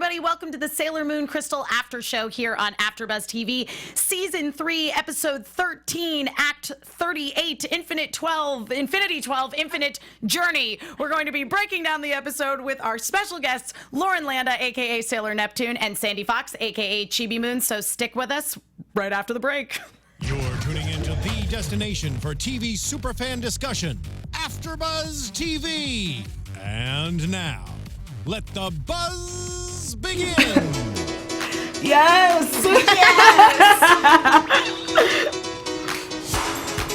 everybody. Welcome to the Sailor Moon Crystal After Show here on AFTERBUZZ TV. Season 3, Episode 13, Act 38, Infinity 12, Infinite Journey. We're going to be breaking down the episode with our special guests, Lauren Landa, a.k.a. Sailor Neptune, and Sandy Fox, a.k.a. Chibi Moon. So stick with us right after the break. You're tuning into the destination for TV superfan discussion, AFTERBUZZ TV. And now, let the buzz begin. Yes.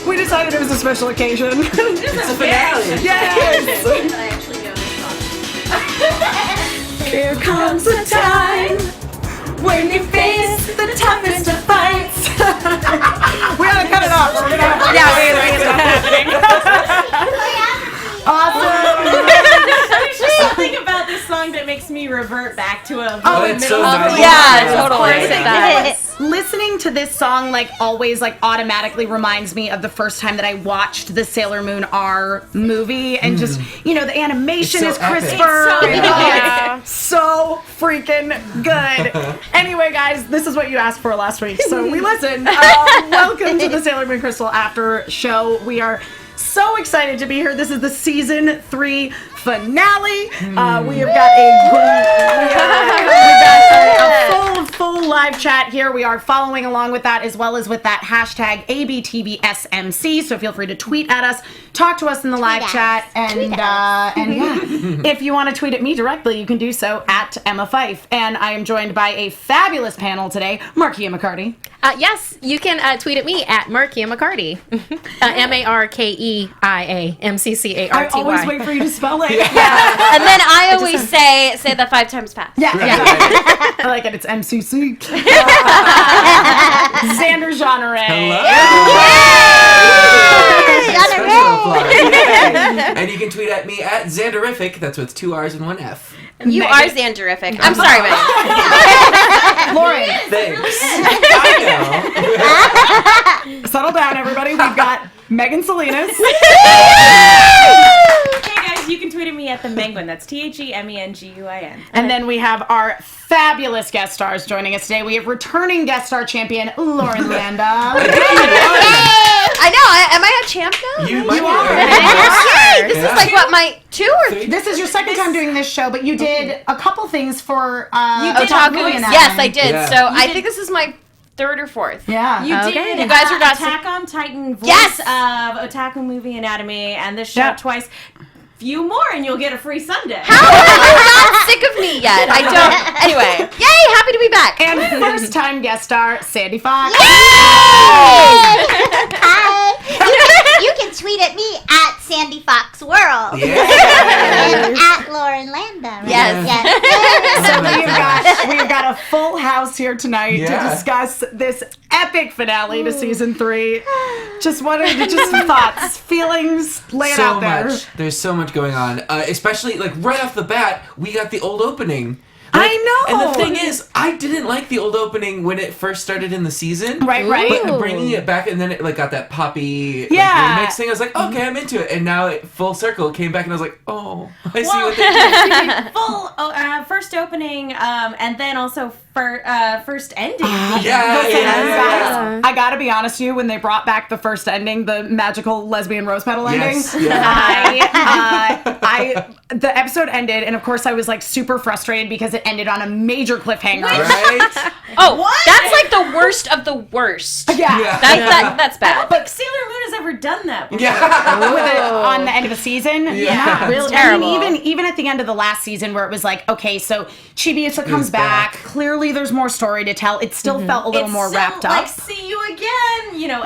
We decided it was a special occasion. It's a finale. Yes. I actually know this song. Here comes a time when you face the toughest of fights. We gotta cut it off. We're gonna have to Awesome. There's just something about this song that makes me revert back to a it's so nice. Yeah, totally. It does. Listening to this song always automatically reminds me of the first time that I watched the Sailor Moon R movie, and just the animation is crisper. It's so freaking good. Anyway, guys, this is what you asked for last week, so we listened. Welcome to the Sailor Moon Crystal After Show. We are so excited to be here. This is the season 3 finale. We have got a full live chat here. We are following along with that, as well as with that hashtag ABTVSMC. So feel free to tweet at us, talk to us in the live chat, and if you want to tweet at me directly, you can do so at Emma Fyffe. And I am joined by a fabulous panel today, Markeia McCarty. Yes, you can tweet at me at Markeia McCarty. MarkeiaMcCarty. I always wait for you to spell it. Yeah. And then I always say that 5 times fast. Yeah. I like it. It's MCC. Xander Jeanneret. Hello. And you can tweet at me at Xanderific. That's with 2 R's and 1 F. You are Xanderific. I'm sorry, man. Lauren. Thanks. I know. Settle down, everybody. We've got Megan Salinas. Hey guys, you can tweet at me at the Menguin. That's TheMenguin. And then we have our fabulous guest stars joining us today. We have returning guest star champion Lauren Landa. I know. Am I a champ now? You are. Yay! This is my 2 or 3. This is your second time doing this show, but you did a couple things for Otaku. Yes, I did. Yeah. So I think this is my 3rd or 4th. Yeah. You did. You guys are not Attack on Titan voice Yes! of Otaku Movie Anatomy, and this show twice. Few more and you'll get a free Sunday. How are you not sick of me yet? I don't. Anyway, yay! Happy to be back. And first time guest star Sandy Fox. Hi. You can tweet at me at Sandy Fox World. Yeah. And at Lauren Landa. Right? Yes. So we've got a full house here tonight to discuss this epic finale to season 3. Just thoughts, feelings, lay it out there. There's so much going on, especially right off the bat. We got the old opening. I know. And the thing is, I didn't like the old opening when it first started in the season. Right. But bringing it back, and then it got that poppy remix thing. I was like, okay, I'm into it. And now full circle came back, and I was like, oh, I see what they did. Full first opening, and then also first ending. Yeah. I gotta be honest with you, when they brought back the first ending, the magical lesbian rose petal ending, the episode ended, and of course I was super frustrated because it ended on a major cliffhanger. Right? That's the worst of the worst. Yeah. That's I bad. don't think Sailor Moon has ever done that before. On the end of a season, Yeah. really. It's terrible. I mean, even at the end of the last season, where it was okay, so Chibiusa comes back. Clearly, there's more story to tell. It still felt a little more wrapped up. See you again. Yeah.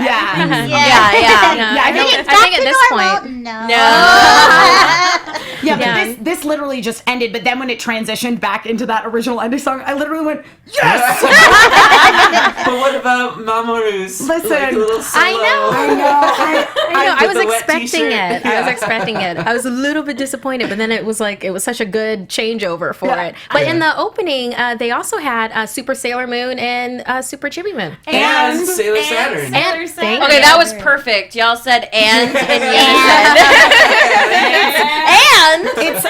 I think at this point, No. But this literally just ended. But then when it transitioned back into that original ending song, I literally went, yes! But what about Mamoru's? Listen, little solo? I know. I was With the wet expecting t-shirt. it. I was expecting it. I was a little bit disappointed, but then it was such a good changeover for it. But in the opening, they also had Super Sailor Moon and Super Chibi Moon. And Sailor Saturn. Okay, that was perfect. Y'all said and yes. And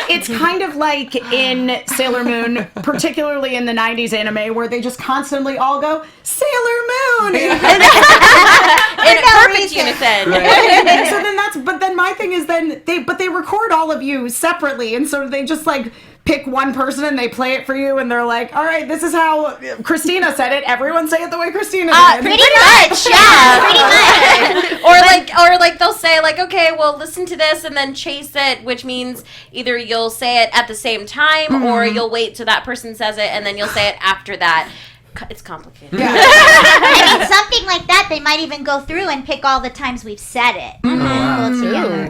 it's it's kind of like in Sailor Moon, particularly in the 90s anime, where they just constantly all go, Sailor Moon! In perfect unison. And so then my thing is they record all of you separately, and so they just like pick one person and they play it for you, and they're like, all right, this is how Christina said it. Everyone say it the way Christina did. Pretty much, yeah, pretty much. Or like they'll say like, okay, well, listen to this and then chase it, which means either you'll say it at the same time or you'll wait till that person says it and then you'll say it after that. It's complicated. Yeah. I mean, something like that, they might even go through and pick all the times we've said it. And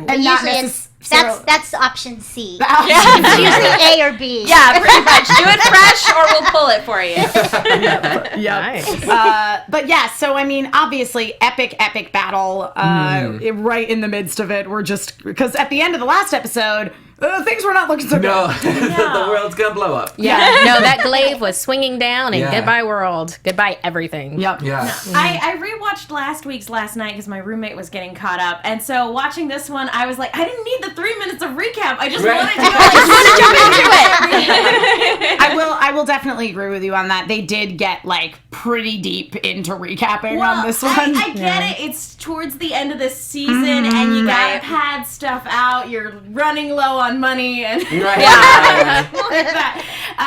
But not usually that's option C. Yeah. It's usually A or B. Yeah, pretty much. Do it fresh or we'll pull it for you. Nice. But yeah, so I mean, obviously, epic battle. Right in the midst of it, we're just because at the end of the last episode, things were not looking so good. No, the world's gonna blow up. Yeah, no, that glaive was swinging down, and Yeah. goodbye world, goodbye everything. Yep. Yeah. I rewatched last week's last night because my roommate was getting caught up, and so watching this one, I was like, I didn't need the 3 minutes of recap. I just wanted to go. I will definitely agree with you on that. They did get like pretty deep into recapping on this one. I get it. It's towards the end of the season, and you gotta pad stuff out. You're running low on money, and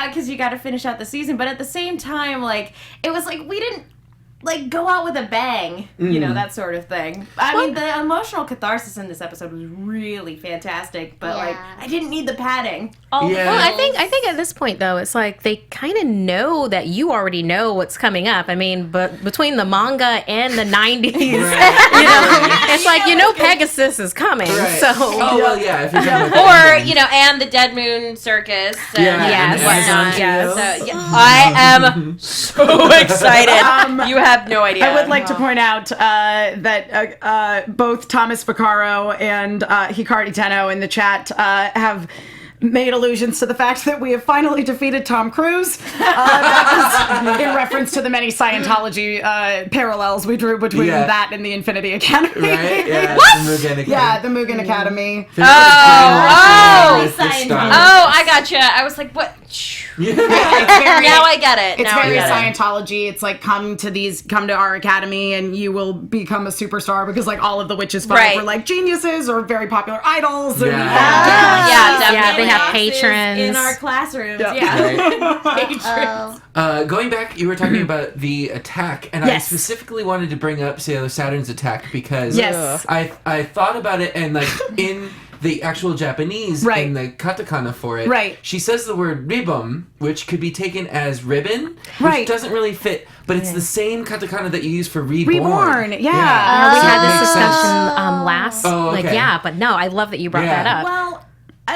because you got to finish out the season. But at the same time, like it was like we didn't like go out with a bang, you know, that sort of thing. I mean, the emotional catharsis in this episode was really fantastic, but like I didn't need the padding. Well, I think at this point though, it's like they kind of know that you already know what's coming up. I mean, but between the manga and the 90s, you know, it's like Pegasus is coming. Right. So Oh well, yeah. If you're done with Or, and the Dead Moon Circus. And and whatnot. Amazon So, I am so excited. You have no idea. I would like to point out that both Thomas Vaccaro and Hikari Tenno in the chat have made allusions to the fact that we have finally defeated Tom Cruise. That was in reference to the many Scientology parallels we drew between that and the Infinity Academy. Right? Yeah. What? The Mugen Academy. Yeah, the Mugen Academy. Oh, I gotcha. I was like, what? Now I get it. It's Now very I get it. Scientology. It's like come to our academy and you will become a superstar because like all of the witches were like geniuses or very popular idols. And Definitely. they have patrons in our classrooms. Going back, you were talking about the attack, and I specifically wanted to bring up Sailor Saturn's attack because I thought about it, and like in the actual Japanese in the katakana for it, she says the word ribon, which could be taken as ribbon, which doesn't really fit, but it's the same katakana that you use for reborn. We had this discussion last. Okay. But no, I love that you brought that up. Well,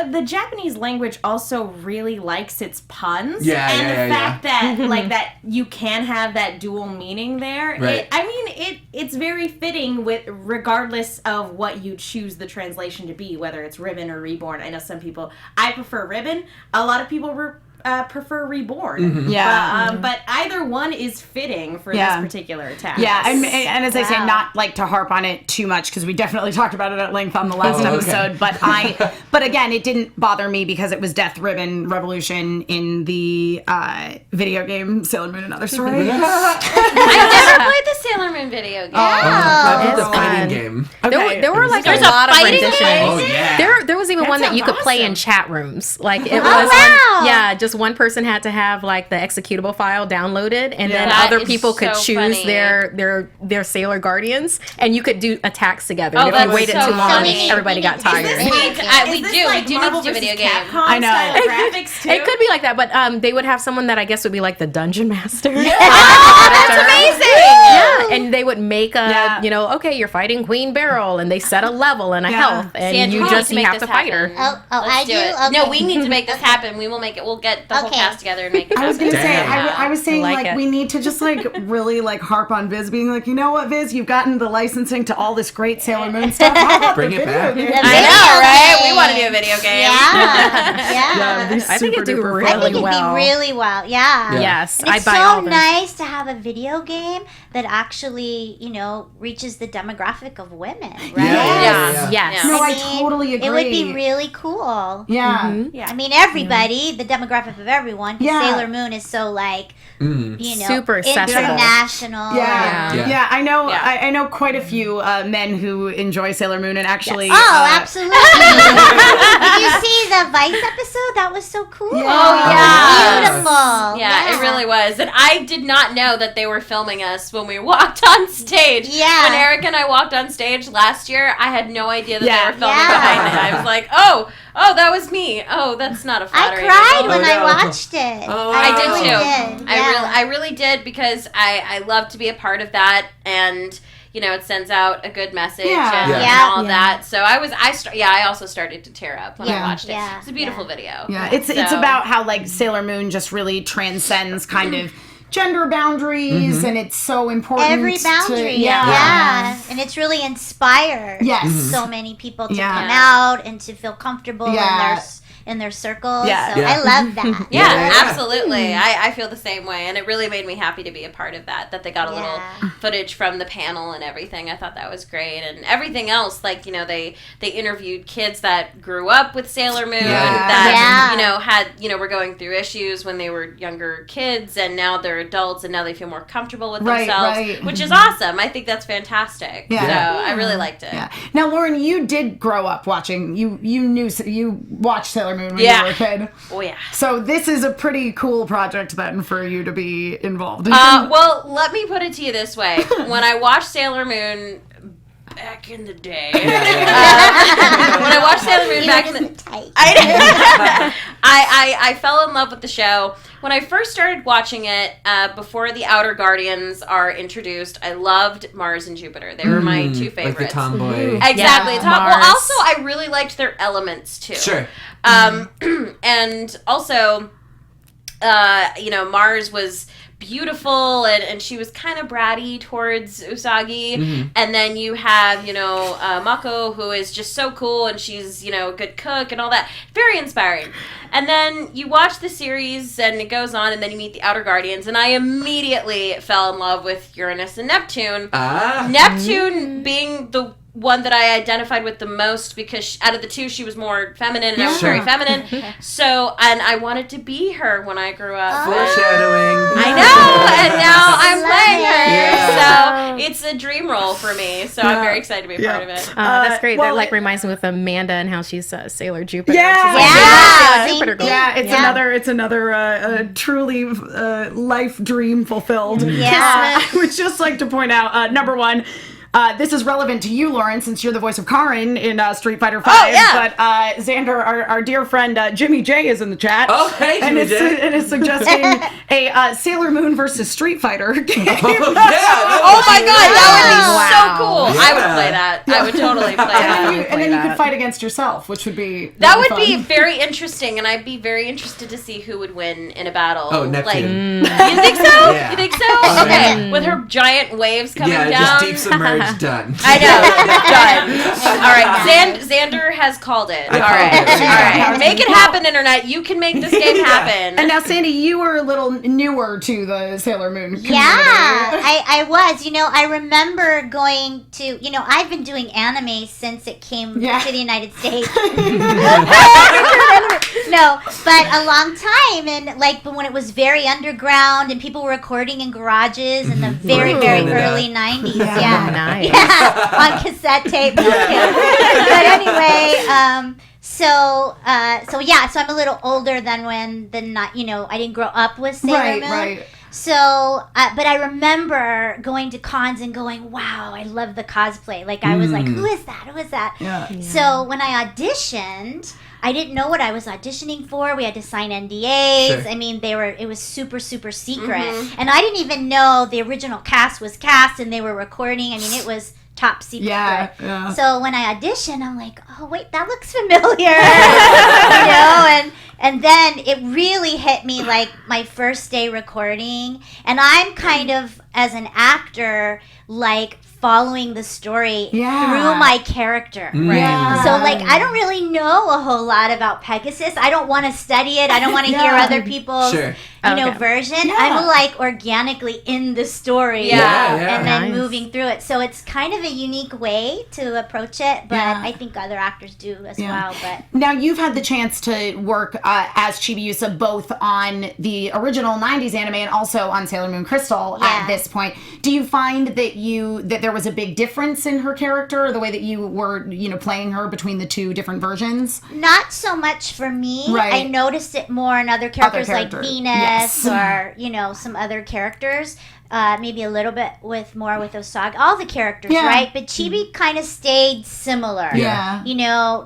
the Japanese language also really likes its puns, the fact that like that you can have that dual meaning there. Right. It's very fitting with regardless of what you choose the translation to be, whether it's ribbon or reborn. I know some people. I prefer ribbon. A lot of people prefer reborn. But either one is fitting for this particular attack. And as I say, not like to harp on it too much because we definitely talked about it at length on the last episode. But again, it didn't bother me because it was Death Ribbon Revolution in the video game Sailor Moon and Other Stories. I never played the Sailor Moon video game. I played the It's fighting fun. game. There were like There's a lot of fighting renditions. game? Oh yeah. There was even one that you could play in chat rooms. Like it was wow. just one person had to have like the executable file downloaded, and then That other is people could so choose funny. their Sailor Guardians, and you could do attacks together. Oh, And if you that's waited so too long, funny. everybody got tired. We do need to do video game. I know. Graphics too. It could be like that, but they would have someone that I guess would be like the dungeon master. That's amazing. Yeah, and they would make a, okay, you're fighting Queen Beryl, and they set a level and a health, and Sandra, you we just need to you make have to this fight happen. her. I Let's do. do it. Okay. No, we need to make this happen. We will make it. We'll get get the whole cast together and make it happen. I was gonna say, I was saying like it. we need to just really harp on Viz being like, you know what, Viz, you've gotten the licensing to all this great Sailor Moon stuff. How about Bring it back. I know, right? We want to do a video game. Yeah. I think it'd do really I think it'd well. be really well. Yeah. Yes, And I it's buy so all this. nice to have a video game that actually, reaches the demographic of women, right? Yes. Yeah. No, I mean, totally agree. It would be really cool. Yeah. Yeah. I mean, everybody, the demographic of everyone. 'Cause Yeah. Sailor Moon is so Super accessible. international. Yeah. I know. Yeah. I know quite a few men who enjoy Sailor Moon and actually. Oh, absolutely. Did you see the Vice episode? That was so cool. Yeah. Oh, yeah. Beautiful. Yeah, it really was. And I did not know that they were filming us when we walked on stage. Yeah. When Eric and I walked on stage last year, I had no idea that they were filming Yeah. behind it. I was like, oh, that was me. Oh, that's not a I flattering. cried when Oh, I no. watched it. Oh, I did really too. did. Yeah. I really did because I love to be a part of that, and it sends out a good message Yeah. and, Yeah. and all Yeah. that. So I also started to tear up when I Yeah. watched it. Yeah. It's a beautiful video. Yeah, it's about how Sailor Moon just really transcends kind of gender boundaries, and it's so important. Every boundary. Yeah. And it's really inspired Yes. so many people to Yeah. come out and to feel comfortable Yeah. in their circles. Yeah. So Yeah. I love that. Yeah, absolutely. I feel the same way, and it really made me happy to be a part of that they got a little footage from the panel and everything. I thought that was great, and everything else, they interviewed kids that grew up with Sailor Moon, were going through issues when they were younger kids, and now they're adults, and now they feel more comfortable with themselves, which is awesome. I think that's fantastic. Yeah. So I really liked it. Yeah. Now, Lauren, you did grow up watching. You watched Sailor Moon when you were a kid. Oh yeah. So this is a pretty cool project then for you to be involved in. Well, let me put it to you this way: when I watched Sailor Moon back in the day, when I watched Sailor Moon back in the tight. I fell in love with the show. When I first started watching it, before the Outer Guardians are introduced, I loved Mars and Jupiter. They were my two favorites. Like the tomboy. Exactly. Yeah, Well, Mars. also, I really liked their elements, too. Sure. And also, Mars was beautiful, and she was kind of bratty towards Usagi, and then you have Mako, who is just so cool, and she's a good cook and all that, very inspiring. And then you watch the series and it goes on, and then you meet the Outer Guardians, and I immediately fell in love with Uranus and Neptune. Neptune being the one that I identified with the most, because out of the two, she was more feminine, and I was very feminine. So, and I wanted to be her when I grew up. Foreshadowing. I know, and now I'm playing her. Yeah. So it's a dream role for me. So I'm very excited to be a part of it. That's great. well, that reminds me with Amanda and how she's Sailor Jupiter. Yeah. She's like, Yeah. Sailor Jupiter girl. Yeah, it's another truly life dream fulfilled. Yeah. I would just like to point out, number one, this is relevant to you, Lauren, since you're the voice of Karin in Street Fighter V. Oh, yeah. But Xander, our dear friend Jimmy J is in the chat. Oh, hey, Jimmy J. And is suggesting a Sailor Moon versus Street Fighter game. Oh my god, that would be Wow. so cool. Yeah. I would play that. I would totally play that. And then you could fight against yourself, which would be That really would be fun. very interesting, and I'd be very interested to see who would win in a battle. Oh, Neptune. You think so? Yeah. You think so? Oh, Okay, yeah. with her giant waves coming Yeah, down. just deep submerged, done. I know. Done. All right. Xander has called it. I All called right. it. All right. Make it happen, Internet. You can make this game happen. And now, Sandy, you were a little newer to the Sailor Moon community. Yeah, I was. I remember going to, I've been doing anime since it came to the United States. No, but a long time, and but when it was very underground and people were recording in garages in the very, very early 90s. Yeah. Nice. Yeah, on cassette tape. But anyway, so I'm a little older than when I didn't grow up with Sailor Moon. Right. So, but I remember going to cons and going, wow, I love the cosplay. I was like, who is that? Who is that? Yeah. So when I auditioned, I didn't know what I was auditioning for. We had to sign NDAs. Sure. I mean, it was super, super secret. And I didn't even know the original cast was cast and they were recording. I mean, it was top secret. Yeah. So when I auditioned, I'm like, oh, wait, that looks familiar. And then it really hit me like my first day recording. And I'm kind of, as an actor, like following the story through my character. Right. So like I don't really know a whole lot about Pegasus. I don't want to study it. I don't want to hear other people's version. I'm like organically in the story and then moving through it. So it's kind of a unique way to approach it, but I think other actors do as well. But now you've had the chance to work as Chibiusa both on the original 90s anime and also on Sailor Moon Crystal at this point. Do you find that there was a big difference in her character, or the way that you were, playing her between the two different versions? Not so much for me. Right. I noticed it more in other characters like Venus or, some other characters. Maybe a little bit with Usagi. All the characters, right? But Chibi kind of stayed similar. Yeah.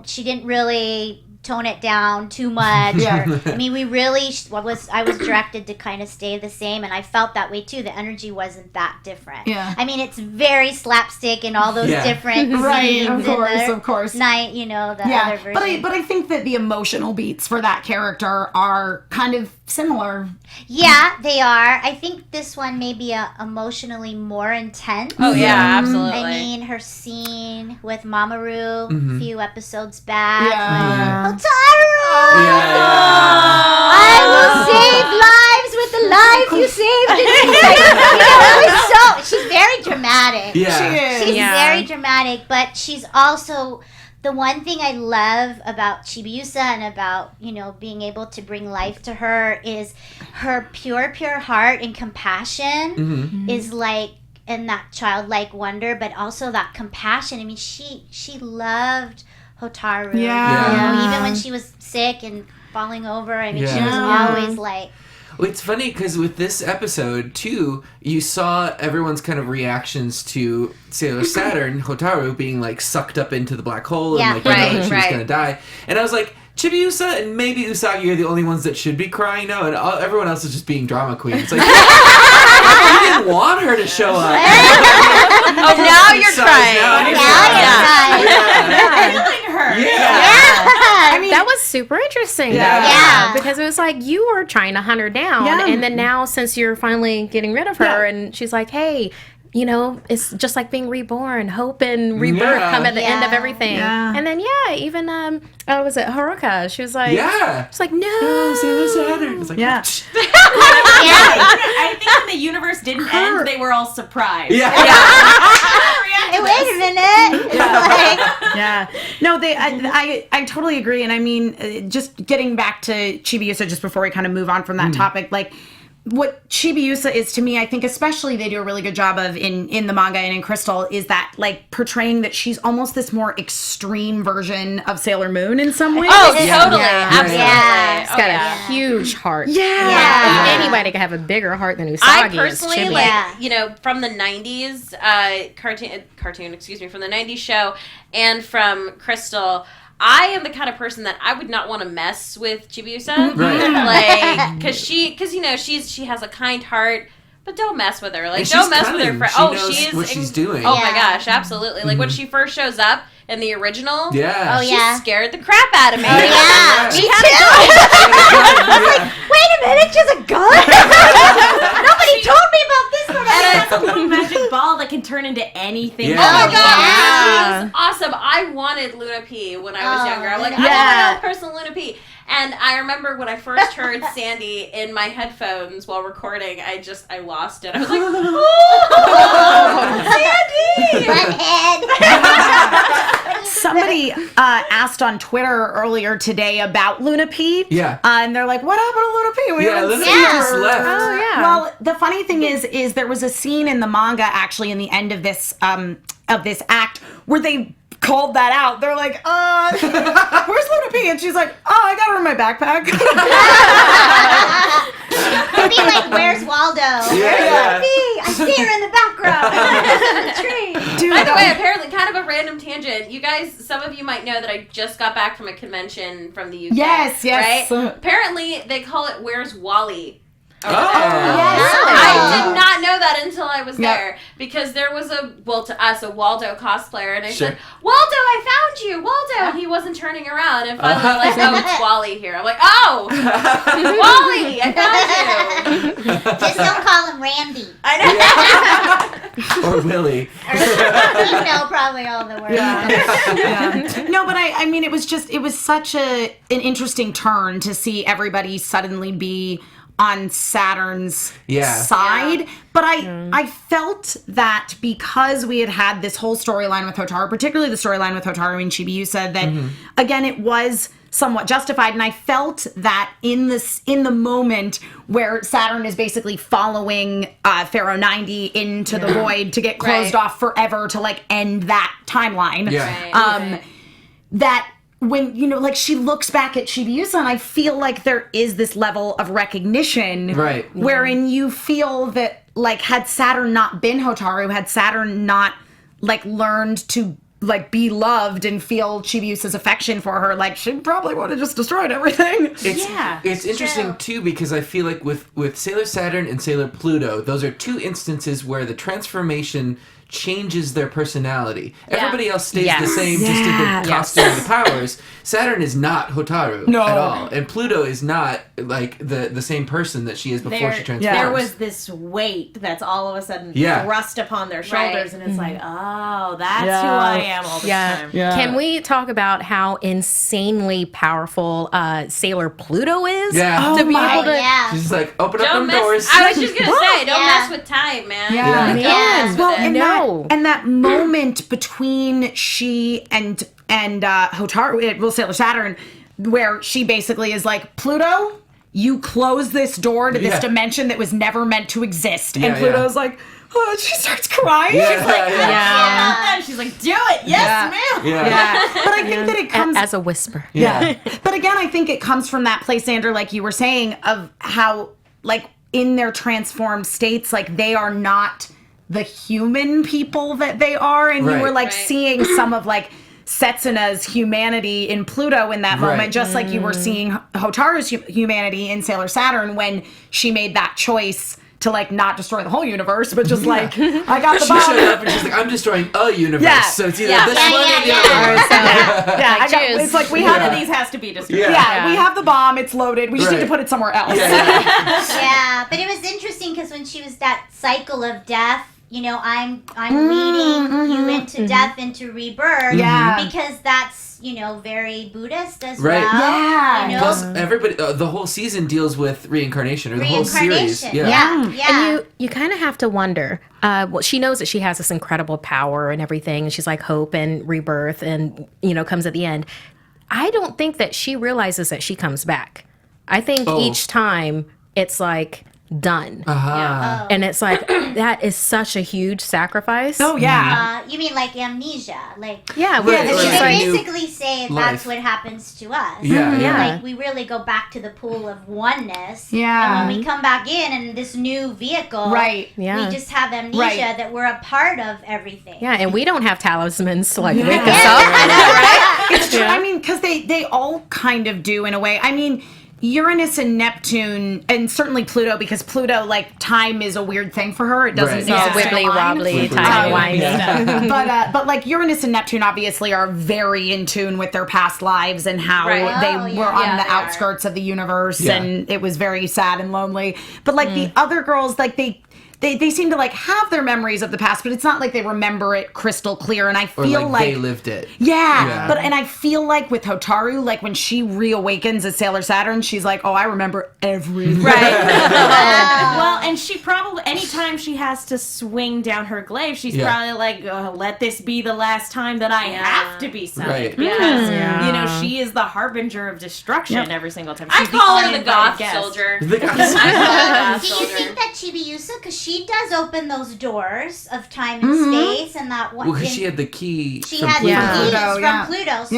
She didn't really tone it down too much. I mean, I was directed to kind of stay the same, and I felt that way too. The energy wasn't that different. Yeah. I mean, it's very slapstick and all those different right, scenes. of course. Night, the other version. But I think that the emotional beats for that character are kind of similar. Yeah, they are. I think this one may be emotionally more intense. Oh yeah, absolutely. I mean, her scene with Mamoru a few episodes back. Yeah. Hotaru! I will save lives with the life you saved. She's very dramatic. Yeah. She's very dramatic, but she's also... The one thing I love about Chibiusa and about, being able to bring life to her is her pure heart and compassion is like, and that childlike wonder, but also that compassion. I mean, she loved Hotaru. Even when she was sick and falling over, I mean, she was always like... Well, it's funny because with this episode, too, you saw everyone's kind of reactions to Sailor Saturn, Hotaru, being, like, sucked up into the black hole and, like, she was going to die. And I was like, Chibiusa and maybe Usagi are the only ones that should be crying now, and everyone else is just being drama queen. It's like, you didn't want her to show up. Oh, now you're crying. Now you're feeling her. I mean, that was super interesting. Yeah. Because it was like you were trying to hunt her down, and then now since you're finally getting rid of her, and she's like, hey, it's just like being reborn. Hope and rebirth come at the end of everything. Yeah. And then, even, was it Haruka? She was like, she's like, no. Sailor Saturn. It's like, I think when the universe didn't end, they were all surprised. Hey, wait a minute. No, I totally agree. And I mean, just getting back to Chibiusa, just before we kind of move on from that topic, like, what Chibiusa is to me, I think especially they do a really good job of in the manga and in Crystal, is that like portraying that she's almost this more extreme version of Sailor Moon in some ways. Oh, totally. Absolutely. Yeah. She's got a huge heart. Yeah. If anybody could have a bigger heart than Usagi, I personally, it's Chibi. from the 90s cartoon, from the 90s show and from Crystal, I am the kind of person that I would not want to mess with Chibiusa. Like, because she has a kind heart, but don't mess with her. Like, don't mess with her. She knows what she's doing. Oh my gosh, absolutely. Like, when she first shows up in the original, she scared the crap out of me. Oh, yeah. She Me had too. a gun. I was like, wait a minute, she has a gun? Nobody told me about this one. And it's a little magic ball that can turn into anything. Yeah. Oh my god, Yeah. she was awesome. I wanted Luna P when I was younger. I'm like, I want to know personal Luna P. And I remember when I first heard Sandy in my headphones while recording, I lost it. I was like, oh, Sandy! Somebody asked on Twitter earlier today about Luna P. Yeah. And they're like, what happened to Luna P? Luna P just left. Oh, yeah. Well, the funny thing is there was a scene in the manga actually in the end of this act where they called that out. They're like, where's Luna P? And she's like, I got her in my backpack. It'd be like, where's Waldo? Where's Luna P? I see her in the background. In the tree. Dude, By the way, apparently, kind of a random tangent. You guys, some of you might know that I just got back from a convention from the UK. Yes. Right? Apparently, they call it Where's Wally? I did not know that until I was there, because there was a Waldo cosplayer, and I said, Waldo, I found you, Waldo, and he wasn't turning around, and finally they're like, oh, it's Wally here. I'm like, oh, Wally, I found you. Just don't call him Randy. I know. Or Willie. You know probably all the words. No, but I mean, it was such an interesting turn to see everybody suddenly be on Saturn's side. But I felt that because we had this whole storyline with Hotaru, particularly the storyline with Hotaru and Chibiusa, that again, it was somewhat justified. And I felt that in the moment where Saturn is basically following Pharaoh 90 into the void to get closed off forever to like end that timeline. That when, you know, like she looks back at Chibiusa, and I feel like there is this level of recognition wherein you feel that, like, had Saturn not been Hotaru, had Saturn not, like, learned to, like, be loved and feel Chibiusa's affection for her, like, she probably would have just destroyed everything. It's interesting, too, because I feel like with Sailor Saturn and Sailor Pluto, those are two instances where the transformation changes their personality. Everybody else stays the same, just in the costume and the powers. Saturn is not Hotaru at all. And Pluto is not, like, the same person that she is before she transforms. There was this weight that's all of a sudden thrust upon their shoulders, and it's like, oh, that's who I am all the time. Can we talk about how insanely powerful Sailor Pluto is? Yeah. To be able to... She's just like, open up them doors. I was just going to say, don't mess with time, man. Well, and that moment between she and Hotaru, Sailor Saturn, where she basically is like, Pluto, you close this door to this dimension that was never meant to exist. And Pluto's like, oh, she starts crying. She's like, she's like, do it. Yes, ma'am. But I think that it comes as a whisper. But again, I think it comes from that place, Xander, like you were saying, of how, like, in their transformed states, like, they are not the human people that they are, and you were like seeing some of like Setsuna's humanity in Pluto in that moment, just like you were seeing Hotaru's humanity in Sailor Saturn when she made that choice to like not destroy the whole universe, but just like, I got the bomb. She showed up and she's like, I'm destroying a universe. So it's either this one or the other one. It's like, one of these has to be destroyed. We have the bomb, it's loaded, we just need to put it somewhere else. But it was interesting because when she was that cycle of death, you know, I'm leading you into death, into rebirth, because that's, you know, very Buddhist as well. You know? Plus, everybody, the whole season deals with reincarnation, or the whole series. And you kind of have to wonder. Well, she knows that she has this incredible power and everything, and she's like hope and rebirth, and you know, comes at the end. I don't think that she realizes that she comes back. I think each time it's like done. And it's like, that is such a huge sacrifice. You mean like amnesia? Like they basically say that's what happens to us. Like we really go back to the pool of oneness. And when we come back in this new vehicle, we just have amnesia that we're a part of everything. And we don't have talismans to like wake us up. It's true. I mean, because they all kind of do in a way. I mean, Uranus and Neptune, and certainly Pluto, because Pluto, like, time is a weird thing for her. It doesn't wibbly wobbly, time stuff. But like Uranus and Neptune obviously are very in tune with their past lives and how they were on the outskirts of the universe, and it was very sad and lonely. But like the other girls, like they seem to like have their memories of the past, but it's not like they remember it crystal clear. And I feel like they lived it. But and I feel like with Hotaru, like when she reawakens as Sailor Saturn, she's like, oh, I remember everything. Well, and she probably, anytime she has to swing down her glaive, she's probably like, let this be the last time that I have to be summoned. Because, you know, she is the harbinger of destruction every single time. I call her the goth soldier. Do you think that Chibiusa, because she does open those doors of time and space, and that one. Well, because she had the key. She had the keys from Pluto, so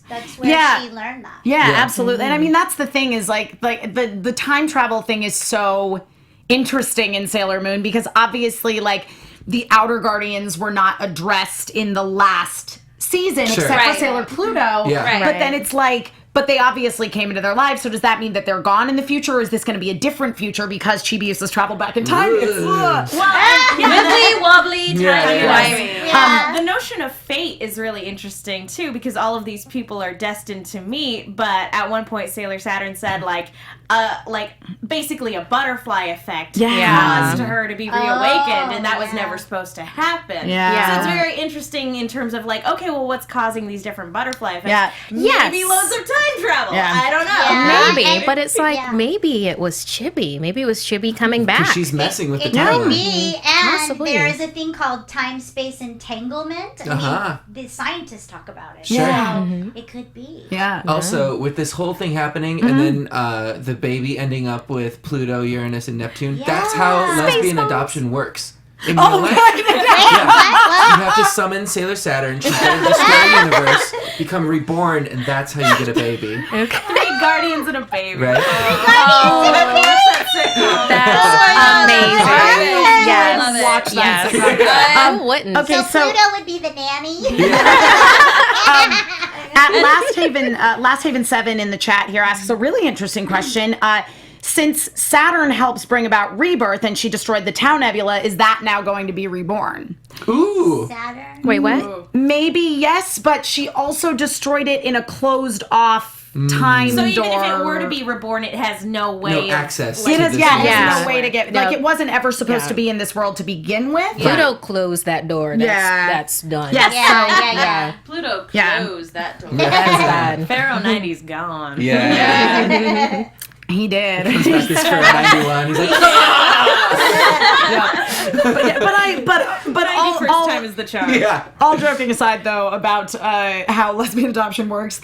that's where she learned that. Absolutely. And I mean, that's the thing is like the time travel thing is so interesting in Sailor Moon, because obviously like the Outer Guardians were not addressed in the last season except for Sailor Pluto. But then it's like but they obviously came into their lives. So does that mean that they're gone in the future, or is this going to be a different future because Chibiusa's traveled back in time? Wibbly wobbly, timey-wimey. The notion of fate is really interesting too, because all of these people are destined to meet, but at one point Sailor Saturn said like basically a butterfly effect caused her to be reawakened, and that was never supposed to happen. So it's very interesting in terms of like, okay, well, what's causing these different butterfly effects? Maybe loads of time travel. I don't know. Maybe, but it's like maybe it was Chibi. Maybe it was Chibi coming back. Because she's messing with the It timeline. could be, and Possibly. there is a thing called time-space entanglement. I mean, the scientists talk about it. Sure. So it could be. Also, with this whole thing happening, and then the baby ending up with Pluto, Uranus, and Neptune, that's how lesbian adoption works. In real life. You have to summon Sailor Saturn, she's going to destroy the universe, become reborn, and that's how you get a baby. 3 guardians and a baby. Right? That's amazing. Yes. Watch that. Who wouldn't? Okay, So Pluto would be the nanny. At Last Haven 7 in the chat here asks a really interesting question. Since Saturn helps bring about rebirth and she destroyed the Tau Nebula, is that now going to be reborn? Ooh. Saturn. Wait, what? Maybe yes, but she also destroyed it in a closed off time So even door. if it were to be reborn, it has no way No of access. It to has, this it world. has no way to get, like, No. it wasn't ever supposed to be in this world to begin with. Pluto closed that door. That's done. Yes. Yeah. Pluto Yeah. closed that door. That's bad. Pharaoh 90's gone. Yeah. He did. He's back this for 91. He's like, but all time is the charm. yeah. all joking aside, though, about how lesbian adoption works,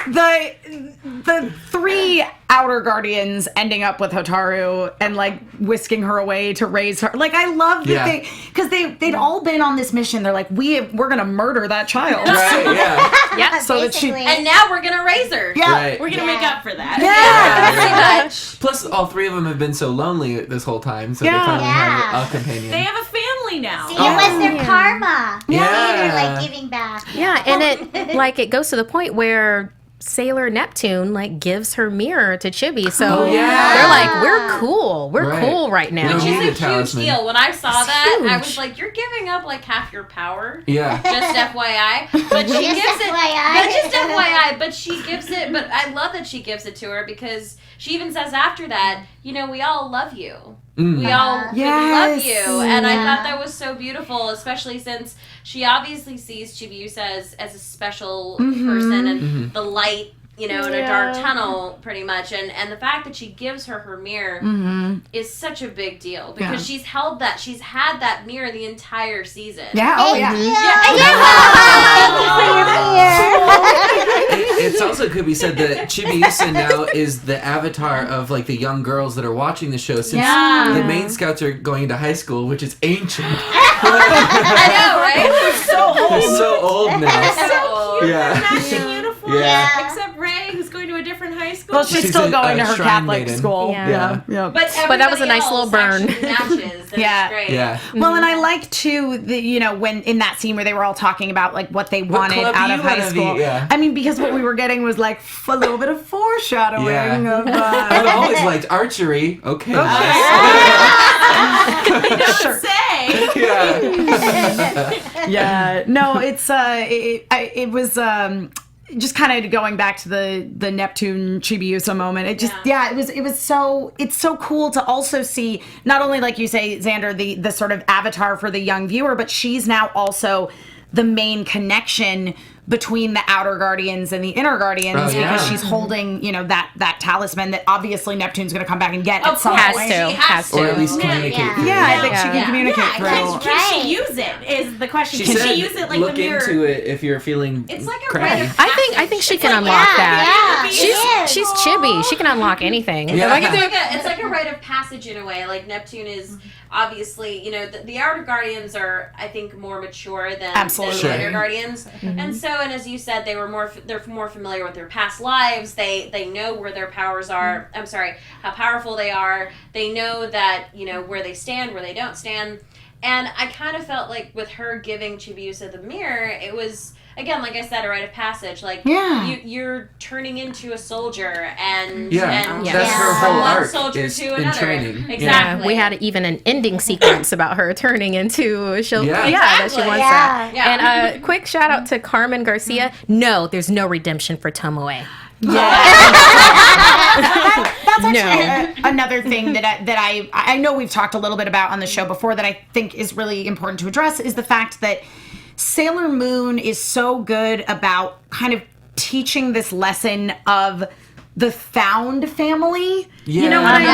the 3 outer guardians ending up with Hotaru and like whisking her away to raise her. Like, I love that they, because they'd all been on this mission. They're like, we're gonna murder that child. Right, yeah. Yeah. So that she, Basically. And now we're gonna raise her. yeah. Right. We're gonna make up for that. Yeah. Plus, all 3 of them have been so lonely this whole time, so Yeah. they finally have a companion. They have a family now. See, it was their karma. Yeah. They're like giving back. Yeah, and it goes to the point where Sailor Neptune like gives her mirror to Chibi, so Oh, yeah. they're like, we're cool, we're Right. cool right now. Which Need a is a huge talisman. deal. When I saw that, I huge. was like, you're giving up like half your power. Yeah. Just FYI. But she Just gives it. FYI. But just FYI. But she gives it. But I love that she gives it to her because she even says after that, we all love you. We all really love Yes. you. And I thought that was so beautiful, especially since she obviously sees Chibiusa as a special person and the light, in a dark tunnel, pretty much. And the fact that she gives her mirror is such a big deal because she's had that mirror the entire season. Yeah. Oh, yeah. It's also could be said that Chibiusa now is the avatar of like the young girls that are watching the show since the main scouts are going to high school, which is ancient. I know, right? They're so old now. So cute. Yeah. Matching uniforms. Yeah. Except Ray, who's going to a different high school. Well, she's She's still a going to her shrine Catholic maiden. school. Yeah. Yeah. But that was a nice little burn. Matches. And Yeah. it's great. Yeah. Well, and I like too when in that scene where they were all talking about like what they wanted club out do of you high wanna school. be? Yeah. I mean, because what we were getting was like a little bit of foreshadowing Yeah. of. I've always liked archery. Okay. Sure. Say. Yeah. Yeah. No, it's it was just kind of going back to the Neptune Chibiusa moment. It just it's so cool to also see not only, like you say, Xander, the sort of avatar for the young viewer, but she's now also the main connection between the outer guardians and the inner guardians because she's holding that talisman that obviously Neptune's going to come back and get at some point. Has to. Or at least communicate through. Yeah, I think she can communicate through. Can she use it? Is the question. She Can said, she use it like look the mirror? into it if you're feeling It's like a crappy. rite of I think she can unlock that. Yeah. She's Chibi. She can unlock anything. Yeah. It's like a rite of passage in a way. Like Neptune is obviously, the outer guardians are, I think, more mature than the inner guardians, and so, and as you said, they're more familiar with their past lives. They know where their powers are. I'm sorry, how powerful they are. They know that where they stand, where they don't stand, and I kind of felt like with her giving Chibiusa the mirror, it was again, like I said, a rite of passage. Like, you're turning into a soldier, and that's her whole one arc soldier is to in another. training. Exactly. Yeah, we had even an ending sequence about her turning into that she wants that. Yeah. And quick shout out to Carmen Garcia. No, there's no redemption for Tomoe. That's actually another thing that I know we've talked a little bit about on the show before that I think is really important to address is the fact that Sailor Moon is so good about kind of teaching this lesson of the found family. You know what I mean?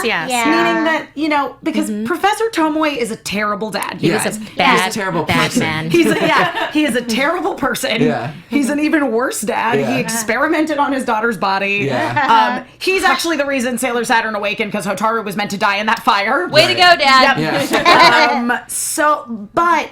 Yes. Meaning that, because Professor Tomoe is a terrible dad. He was a bad, terrible bad person. man. He is a terrible person. Yeah. He's an even worse dad. Yeah. He experimented on his daughter's body. Yeah. He's actually the reason Sailor Saturn awakened because Hotaru was meant to die in that fire. Way to go, Dad. Yeah. But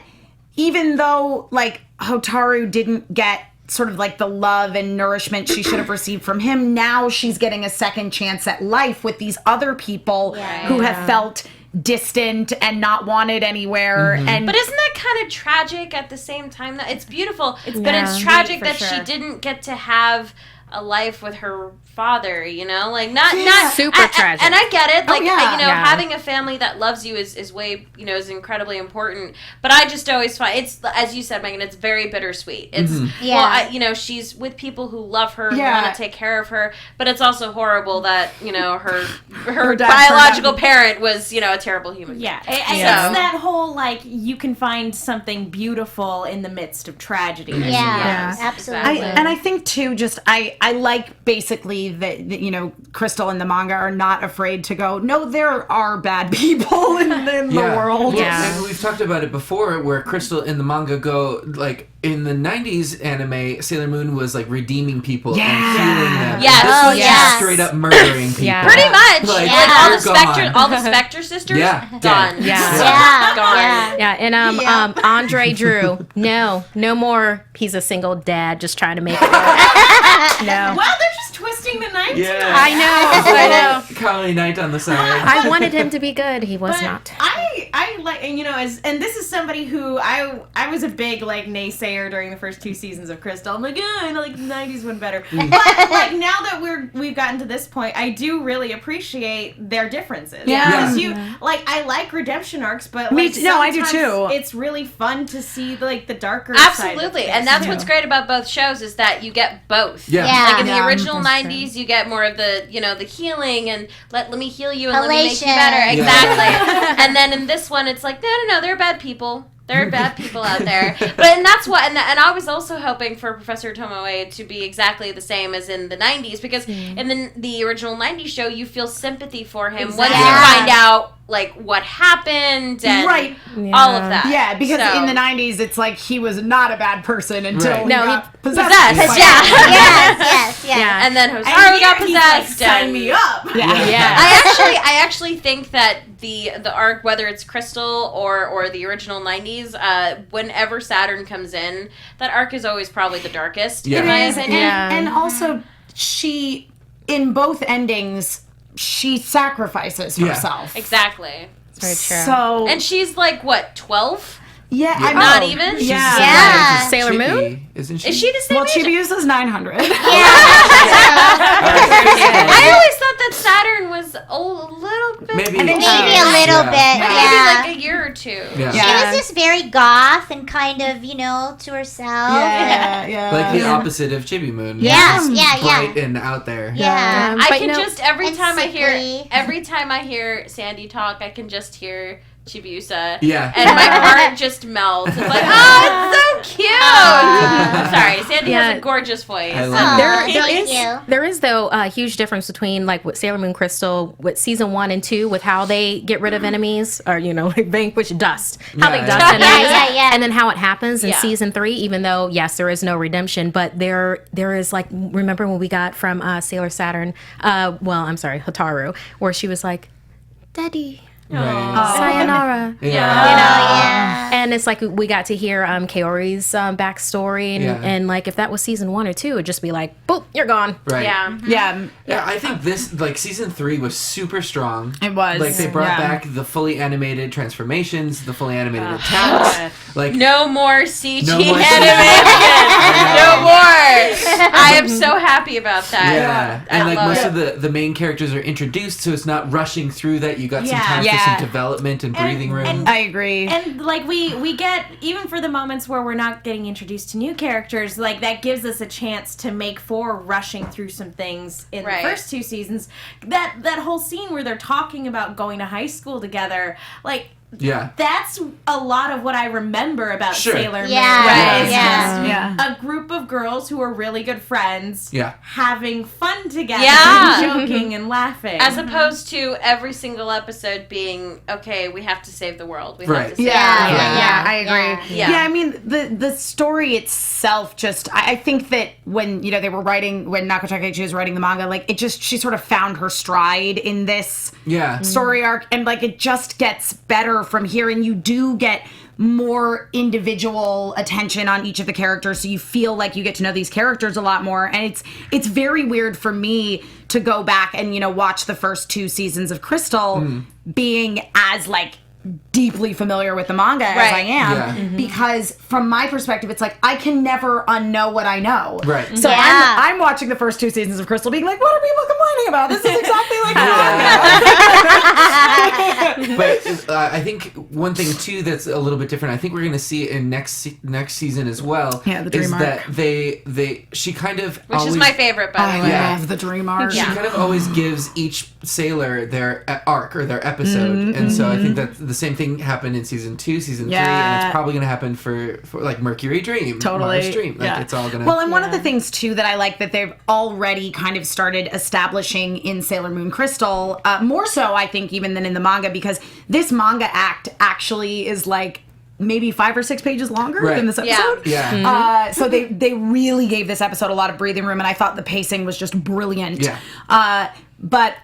even though like Hotaru didn't get sort of like the love and nourishment she should have received from him, now she's getting a second chance at life with these other people who have felt distant and not wanted anywhere. But isn't that kind of tragic at the same time? That it's beautiful, but it's tragic that she didn't get to have a life with her father, like not super tragic. And I get it, like having a family that loves you is way, is incredibly important. But I just always find it's, as you said, Megan, it's very bittersweet. It's she's with people who love her, who want to take care of her, but it's also horrible that her biological parent was a terrible human. It's that whole like you can find something beautiful in the midst of tragedy. Absolutely. And I think too, just I like basically that Crystal and the manga are not afraid to go, no, there are bad people in the world. And we've talked about it before where Crystal in the manga go, like, in the 90s anime, Sailor Moon was like redeeming people and healing them. Yes. This was just straight up murdering people. Pretty much. Like, all the Spectre sisters, gone. And Andre Drew, no more. He's a single dad just trying to make it work. No. Well, they're just twisting the knife. I know. Colony Knight on the side. I wanted him to be good. He was not. I like, and this is somebody who I was a big like naysayer during the first 2 seasons of Crystal. I'm like, I like the 90s one better. But like now that we've gotten to this point, I do really appreciate their differences. Because I like redemption arcs, but like, I do too. It's really fun to see like the darker Absolutely. side of things, And that's what's great about both shows is that you get both. Like in the original 90s, you get more of the the healing and let me heal you and let me make you better. Exactly. And then in this one, it's like no, they're bad people. There are bad people out there, and that's what. And I was also hoping for Professor Tomoe to be exactly the same as in the 90s, because in the original 90s show, you feel sympathy for him once you find out like what happened and all of that. Yeah, because in the 90s, it's like he was not a bad person until he got possessed. Yes. And then Hotaru got possessed. Sign me up. I actually think that the arc, whether it's Crystal or the original 90s, whenever Saturn comes in, that arc is always probably the darkest in my opinion. And also, she in both endings, she sacrifices herself. Exactly. That's very true. So, and she's like what, 12? Yeah, I'm not even. Sailor Moon? Isn't she? Is she the same age? Chibiusa's 900. I always thought that Saturn was a little bit. Maybe a little bit. Maybe like a year or two. She was just very goth and kind of, to herself. Like the opposite of Chibi Moon. Bright and out there. I can just every time I hear Sandy talk, I can just hear Chibiusa. And my heart just melts. It's like, it's so cute. Sorry, Sandy has a gorgeous voice. I love There is though a huge difference between like with Sailor Moon Crystal with season 1 and 2 with how they get rid of enemies or like vanquish dust. How they dust enemies. And then how it happens in season 3, even though yes, there is no redemption, but there is like, remember when we got from Sailor Saturn, Hotaru, where she was like, Daddy, Sayonara. Yeah. And it's like we got to hear Kaori's backstory, and like if that was season 1 or 2, it'd just be like, boop, you're gone. Right. Yeah. I think this, like, season 3 was super strong. It was. Like, they brought back the fully animated transformations, the fully animated attacks. Like, no more CG no more animation. No more. I am so happy about that. Yeah. And like most of the main characters are introduced, so it's not rushing through that. You got some time for some development and breathing room. And I agree. And like we get, even for the moments where we're not getting introduced to new characters, like that gives us a chance to make for rushing through some things in the first 2 seasons. That whole scene where they're talking about going to high school together, like, that's a lot of what I remember about Sailor Moon. A group of girls who are really good friends having fun together and joking and laughing. As opposed to every single episode being, okay, we have to save the world. We have to save I agree. Yeah, I mean, the story itself just, I think that when, they were writing, when Naoko Takeuchi was writing the manga, like, she sort of found her stride in this story arc, and like, it just gets better from here, and you do get more individual attention on each of the characters, so you feel like you get to know these characters a lot more. And it's very weird for me to go back and watch the first 2 seasons of Crystal being as like deeply familiar with the manga as I am, because from my perspective, it's like I can never unknow what I know. Right. So I'm watching the first 2 seasons of Crystal, being like, "What are people complaining about? This is exactly like the manga." But I think one thing too that's a little bit different. I think we're going to see it in next season as well. Yeah, the dream arc. That she kind of which is my favorite, by the way. I love the dream arc. She kind of always gives each sailor their arc or their episode, and so I think that the same thing happened in season 2, season 3, and it's probably going to happen for like Mercury Dream, Mars Dream. Like it's all going to. Well, and one of the things too that I like that they've already kind of started establishing in Sailor Moon Crystal, more so I think even than in the manga, because this manga act actually is like maybe 5 or 6 pages longer than this episode. Yeah. So they really gave this episode a lot of breathing room, and I thought the pacing was just brilliant. Yeah. But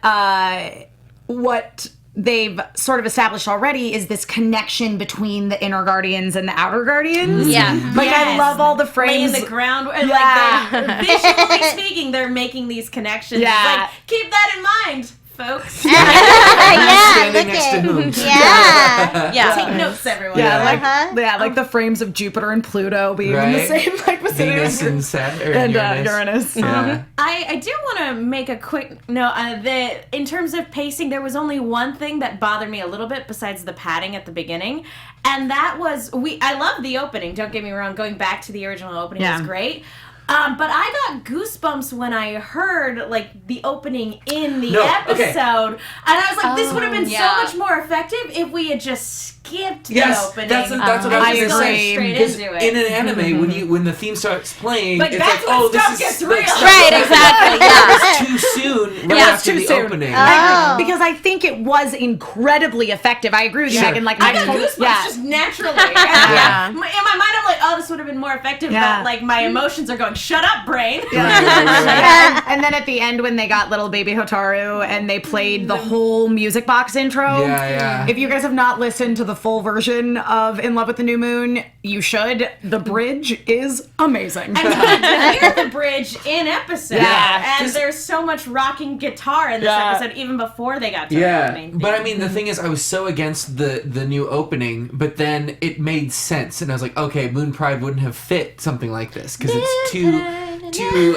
what they've sort of established already is this connection between the inner guardians and the outer guardians. Yeah. Like, I love all the frames. Laying the ground. Like, visually speaking, they're making these connections. Yeah. It's like, keep that in mind, folks. Standing next to whom? Take notes, everyone. Like the frames of Jupiter and Pluto being in the same vicinity. Venus and Saturn and Uranus. I do want to make a quick note that in terms of pacing, there was only one thing that bothered me a little bit besides the padding at the beginning, and that was I love the opening. Don't get me wrong. Going back to the original opening was great. But I got goosebumps when I heard like the opening in the episode, and I was like, "This would have been so much more effective if we had just skipped the opening." That's what I was going to say. Straight into it. In an anime, when the theme starts playing, like, it's that's like, when stuff gets real. Right, exactly. It's too soon. Right after the opening. Because I think it was incredibly effective. I agree with you, Megan. Like, I got goosebumps just naturally. In my mind, I'm like, "Oh, this would have been more effective," but like my emotions are going, "Shut up, brain." And then at the end, when they got little baby Hotaru and they played the whole music box intro. If you guys have not listened to the full version of In Love with the New Moon, you should. The bridge is amazing. And we hear the bridge in episode. And there's so much rocking guitar in this episode, even before they got to the main theme. But I mean, the thing is, I was so against the new opening, but then it made sense, and I was like, okay, Moon Pride wouldn't have fit something like this because it's too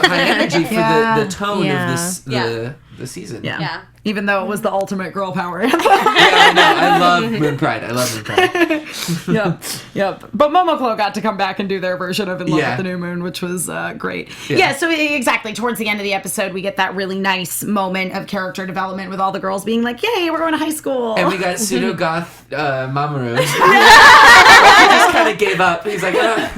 high energy for the tone of the season. Even though it was the ultimate girl power anthem. I know. I love Moon Pride. Yep. But Momoclo got to come back and do their version of In Love with the New Moon, which was great. So exactly, towards the end of the episode, we get that really nice moment of character development with all the girls being like, "Yay, we're going to high school." And we got pseudo-goth Mamoru. He just kind of gave up. He's like, I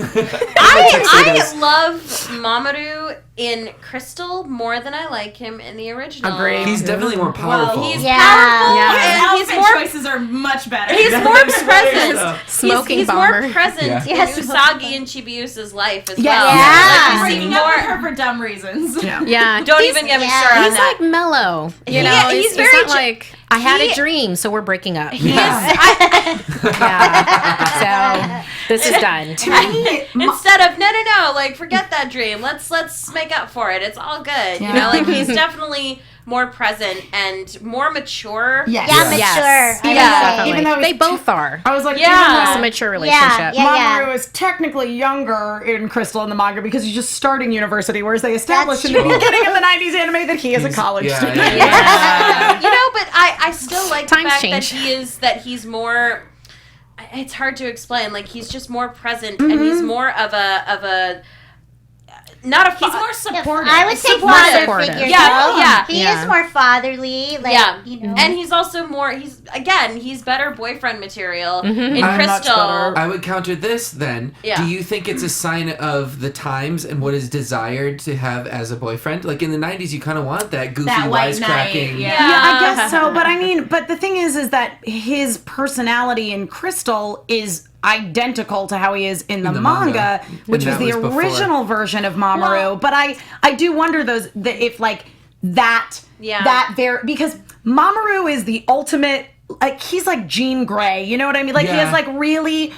love Mamoru in Crystal more than I like him in the original. Agreed. He's definitely more powerful. Well, he's powerful, and His he's more choices are much better. He's more present. Smoking he's bomber. more present in Usagi and Chibiusa's life as well. Yeah. Like, you see breaking up with more. her for dumb reasons. Yeah. Don't even get me started on He's that. like mellow. You know, he's it's very not like I had a dream, so we're breaking up. So this is done. Instead of no, like forget that dream. Let's make up for it. It's all good. You know, like he's definitely more present and more mature. Yes. Yeah, mature. Definitely. Even though they both are. I was like, It's a mature relationship. Mamoru is technically younger in Crystal in the manga because he's just starting university, whereas they established in the beginning of the 90s anime that he is a college student. You know, but I still like the Times fact change. that he's more. It's hard to explain. Like he's just more present, and he's more of a. Not a. He's more supportive. I would say Supportive. father figure. Yeah. He is more fatherly. Like, you know. And he's also more. He's better boyfriend material in I'm much Crystal. better. I would counter this then. Yeah. Do you think it's a sign of the times and what is desired to have as a boyfriend? Like in the 90s, you kind of want that goofy, That white knight, wisecracking. Yeah, I guess so. But I mean, but the thing is that his personality in Crystal is identical to how he is in the manga, which was And the that was before. original version of Mamoru. But I do wonder if like that because Mamoru is the ultimate, like he's like Jean Grey, you know what I mean? Like he has like really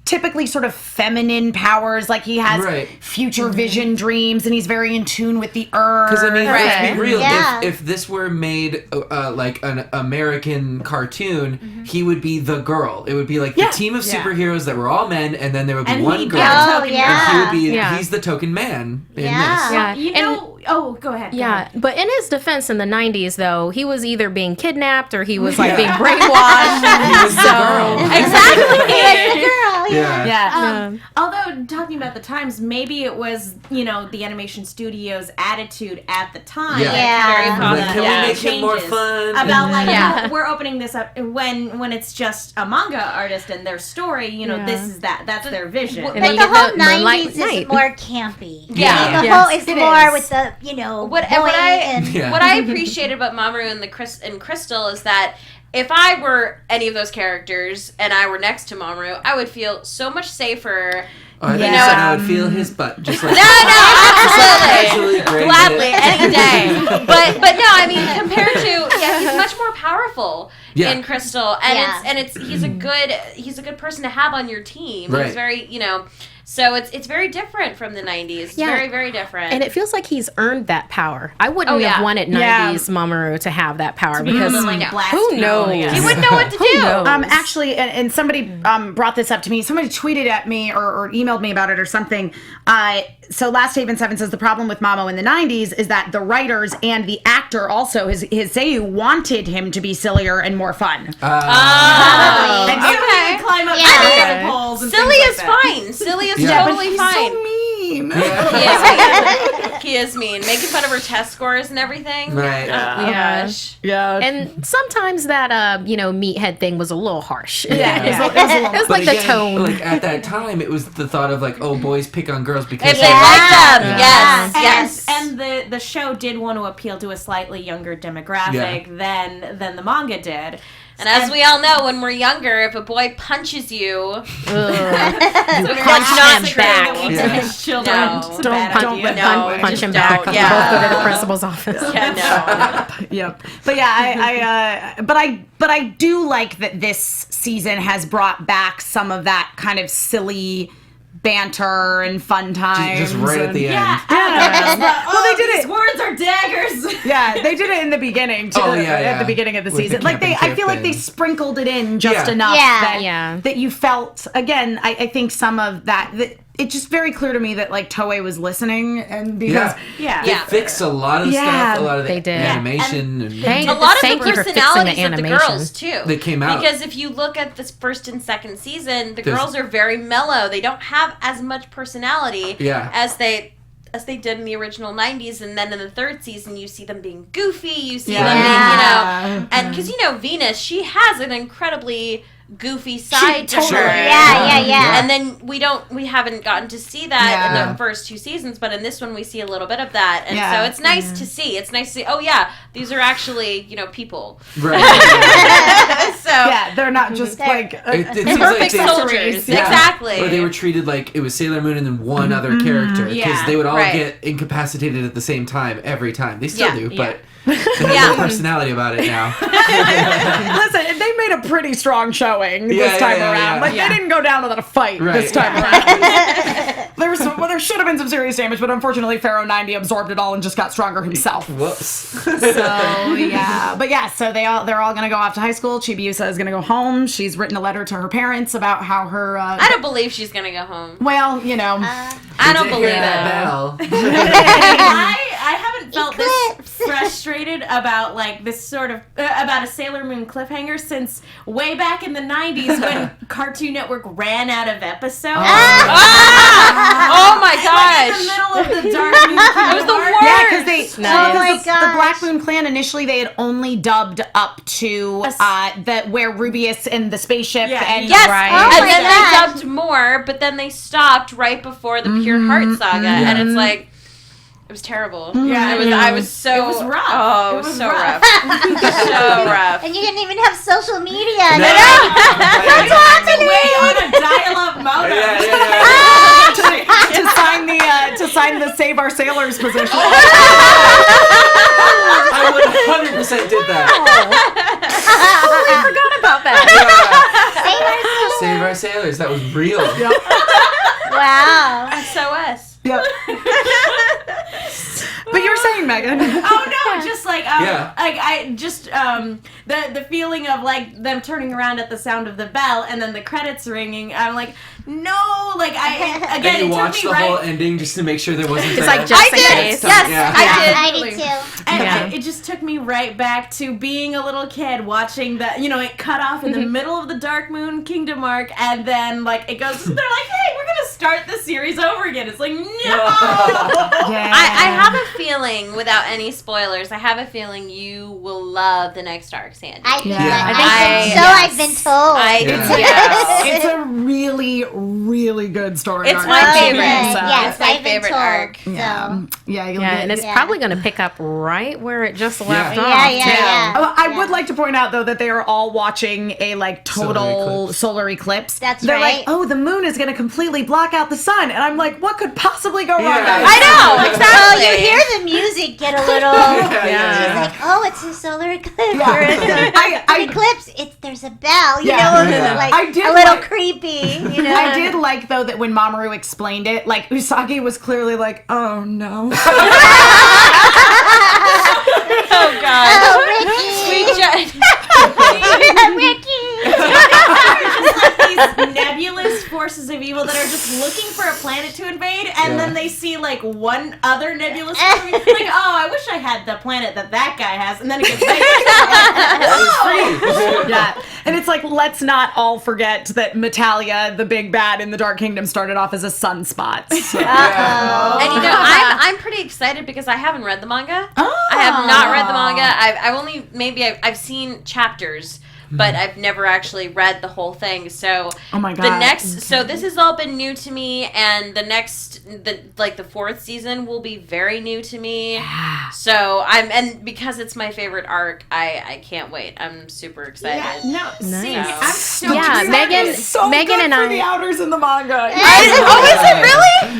typically sort of feminine powers, like he has future vision dreams and he's very in tune with the earth. Because I mean, let's be real. Yeah. If this were made like an American cartoon, he would be the girl. It would be like the team of superheroes that were all men, and then there would be one girl. Oh, And yeah. he would be he's the token man in this. Yeah. You know, go ahead. Yeah, but in his defense in the 90s, though, he was either being kidnapped or he was like being brainwashed. He was the girl. Exactly. Girl, Yeah. Although talking about the times, maybe it was the animation studio's attitude at the time. Yeah. Very Like, can we make changes it more fun? about like Yeah. we're opening this up when it's just a manga artist and their story. This is that's their vision. And Like then the you get whole the Moonlight 90s Night. is more campy. Yeah. The Yes, whole is it more is. with the, What boy I and what I appreciated about Mamoru and Crystal is that if I were any of those characters and I were next to Mamoru, I would feel so much safer. Oh, I think I would feel his butt just like Absolutely. Casually grating Gladly, it. any day. But no, I mean compared to he's much more powerful in Crystal, and he's a good person to have on your team. Right. He's very so it's very different from the 90s. It's very, very different. And it feels like he's earned that power. I wouldn't have wanted 90s Mamoru to have that power because who knows? He wouldn't know what to do. Actually, and somebody brought this up to me. Somebody tweeted at me or emailed me about it or something. So Last Haven 7 says the problem with Mamo in the 90s is that the writers and the actor also, his seiyuu, wanted him to be sillier and more fun. And so he would climb up Yeah. poles and Silly things is like that. fine. Silly is Yeah, but totally he's fine. so mean. He is mean. Making fun of her test scores and everything. Right. Oh gosh. Yeah. And sometimes that meathead thing was a little harsh. Yeah. It was like But the tone. Like at that time, it was the thought of like, oh, boys pick on girls because If they like them, Yeah. yes. And the show did want to appeal to a slightly younger demographic than the manga did. And as we all know, when we're younger, if a boy punches you, Punch not him true. back. We Yeah. teach children. No. It's a bad idea. Punch him just back. don't. Yeah. Both go to the principal's office. Yep. But yeah, but I do like that this season has brought back some of that kind of silly banter and fun times. Just right at the end. Well, they did it. These words are daggers. Yeah, they did it in the beginning too. Oh, yeah, At yeah. the beginning of the With the season, like camping I feel trip like they and- sprinkled it in just Yeah. enough Yeah. that you felt. Again, I think some of that. It's just very clear to me that like Toei was listening, and because They fixed a lot of stuff, a lot of the they did. animation, and a lot of Thank the you for fixing personalities the of the animation. girls too. They came out. Because if you look at this first and second season, the There's- girls are very mellow. They don't have as much personality as they did in the original 90s, and then in the third season you see them being goofy, you see them being, and because Venus, she has an incredibly goofy side to her. Yeah. And then we haven't gotten to see that in the first 2 seasons, but in this one we see a little bit of that. And so it's nice to see. It's nice to see, oh yeah, these are actually, people. Right. So they're not just like perfect soldiers. Yeah. Exactly. Or they were treated like it was Sailor Moon and then one other character, because they would all get incapacitated at the same time every time. They still do, but they have no personality about it now. Listen, they made a pretty strong showing this time around. Like, they didn't go down without a fight this time around. There should have been some serious damage, but unfortunately Pharaoh 90 absorbed it all and just got stronger himself. Whoops. So they're all gonna go off to high school. Chibiusa is gonna go home. She's written a letter to her parents about how her I don't believe she's gonna go home. Well, I don't believe that bell. I haven't felt this frustrated about like this sort of about a Sailor Moon cliffhanger since way back in the 90s when Cartoon Network ran out of episodes. Oh my gosh! Like in the middle of the Dark Moon. It was the worst. Yeah, because the Black gosh. Moon Clan initially they had only dubbed up to where Rubius in the spaceship and yes, Oh and then gosh. they dubbed more, but then they stopped right before the Pure Heart Saga, and it's like. It was terrible. Yeah, I was so. It was rough. Oh, it was so rough. So rough. And you didn't even have social media. No. What's happening? Way on a dial-up modem. to sign the Save Our Sailors position. I would 100% did that. I forgot about that. Save Our Sailors. That was real. Wow. SOS. Yep. But you're saying, Megan. Oh no, just like the feeling of like them turning around at the sound of the bell and then the credits ringing. I'm like, no, like again. And you it took watched me the right. whole ending just to make sure there wasn't. It's like just in case. Yes, Yeah. I did. I did too. And it just took me right back to being a little kid watching that. It cut off in the middle of the Dark Moon Kingdom arc, and then like it goes. They're like, hey, we're gonna start the series over again. It's like, no. I have a feeling, without any spoilers, I have a feeling you will love the next arc, Sandy. I think I've been told. It's a really, really good story. It's my favorite. Yes, It's my I've been favorite told. arc. So. And it's probably going to pick up right where it just left off. Yeah. I would like to point out though that they are all watching a like total solar eclipse. They're like, oh, the moon is going to completely block out the sun, and I'm like, what could possibly go wrong? I know, exactly. Well, you hear the music get a little. She's like, oh, it's a solar eclipse. Or it's an eclipse. There's a bell. Like a little creepy. I did like though that when Mamoru explained it, like Usagi was clearly like, oh no. Oh God. Oh, Ricky. Sweet Ricky. These nebulous forces of evil that are just looking for a planet to invade, and then they see like one other nebulous force, like, oh, I wish I had the planet that guy has, and then it gets And it's like, let's not all forget that Metalia, the big bad in the Dark Kingdom, started off as a sunspot. So. And I'm pretty excited because I haven't read the manga. I have not read the manga. I've seen chapters, but I've never actually read the whole thing. So oh my God. So this has all been new to me, and the fourth season will be very new to me. Yeah. So and because it's my favorite arc, I can't wait. I'm super excited. Yeah, no, see, I'm so Megan good and for I. the outers in the manga. Is it really?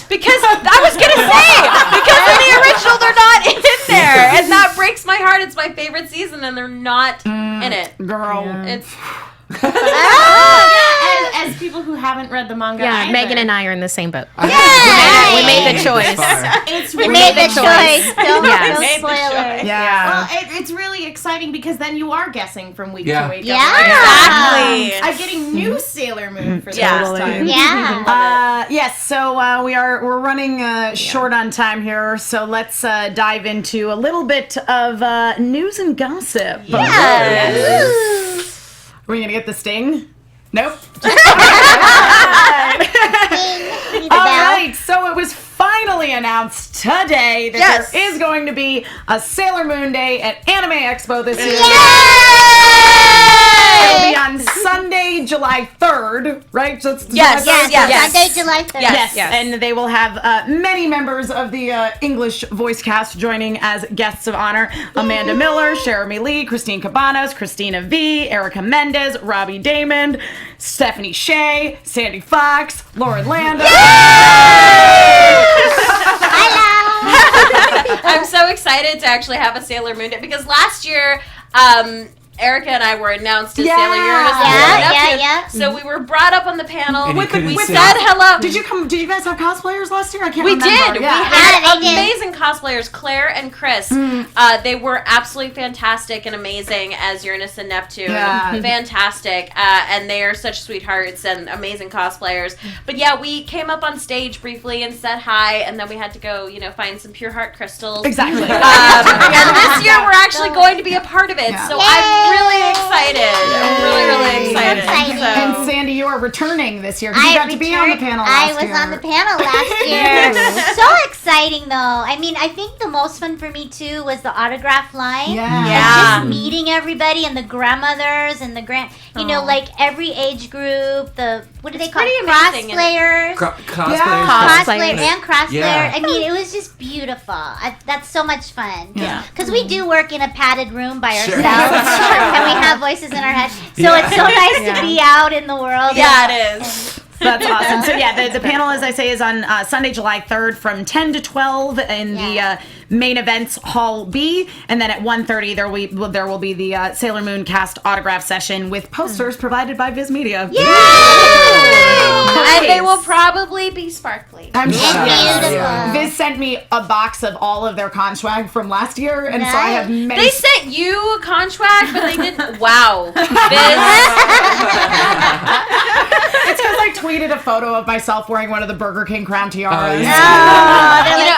Because I was gonna say because in the original they're not in there, and that breaks my heart. It's my favorite season, and they're not in it. Girl. It's as people who haven't read the manga, Yeah, either. Megan and I are in the same boat. Yay! We made the choice. We made the choice. Don't spoilers. Yeah. Well, it's really exciting because then you are guessing from week to week. Yeah. Exactly. I'm getting new Sailor Moon for the Yeah. first time. Yeah. Yes, so we're running short on time here, so let's dive into a little bit of news and gossip. Are we gonna get the sting? Nope. All right, so it was finally announced today that there is going to be a Sailor Moon Day at Anime Expo this year. It'll be on Sunday, July 3rd, right? So it's Sunday, July 3rd. Yes. And they will have many members of the English voice cast joining as guests of honor. Amanda Miller, Jeremy Lee, Christine Cabanas, Christina V, Erica Mendez, Robbie Damon, Stephanie Shea, Sandy Fox, Lauren Landa. I'm so excited to actually have a Sailor Moon Day because last year, Erica and I were announced as Sailor Uranus. So we were brought up on the panel. We said hello. Did you guys have cosplayers last year? I can't remember. We did. We had amazing cosplayers, Claire and Chris. They were absolutely fantastic and amazing as Uranus and Neptune. Fantastic. And they are such sweethearts and amazing cosplayers. But yeah, we came up on stage briefly and said hi, and then we had to go, find some pure heart crystals. Exactly. And this year we're actually going to be a part of it. So I'm really excited. I'm really excited. And Sandy, you are returning this year. You got to be on the panel last year. I was on the panel last year. So exciting, though. I mean, I think the most fun for me, too, was the autograph line. Just meeting everybody and the grandmothers and the like every age group, what do they call it? Cosplayers. Cosplayers. And crossplayer. I mean, it was just beautiful. That's so much fun. Because we do work in a padded room by ourselves. And we have voices in our head. So it's so nice to be out in the world. Yeah, it is. That's awesome. So the panel, as I say, is on Sunday, July 3rd from 10 to 12 in the main events Hall B, and then at 1:30 there will be the Sailor Moon cast autograph session with posters provided by Viz Media. And they will probably be sparkly. I'm sure. Viz sent me a box of all of their conswag from last year, and so I have many. They sent you a conswag, but they didn't. Wow, Viz. It's because I tweeted a photo of myself wearing one of the Burger King crown tiaras.